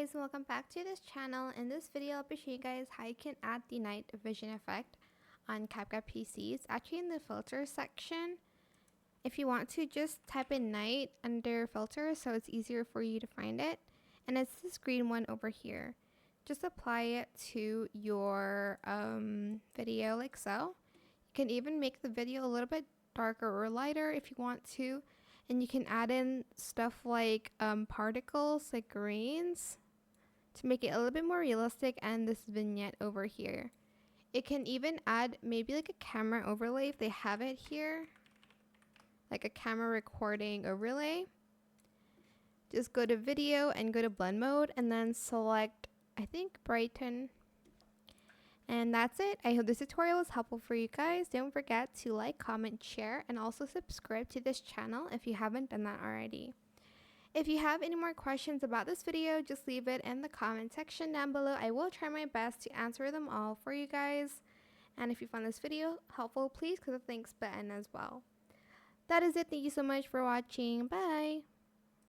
guys, and welcome back to this channel. In this video, I'll be showing you guys how you can add the night vision effect on CapCut PC. It's actually in the filter section. If you want to, just type in night under filter so it's easier for you to find it. And it's this green one over here. Just apply it to your video like so. You can even make the video a little bit darker or lighter if you want to. And you can add in stuff like particles, like grains, to make it a little bit more realistic. And this vignette over here. It can even add maybe like a camera overlay if they have it here. Like a camera recording overlay. Just go to video and go to blend mode and then select, I think, brighten. And that's it. I hope this tutorial was helpful for you guys. Don't forget to like, comment, share, and also subscribe to this channel if you haven't done that already. If you have any more questions about this video, just leave it in the comment section down below. I will try my best to answer them all for you guys. And if you found this video helpful, please click the thanks button as well. That is it. Thank you so much for watching. Bye.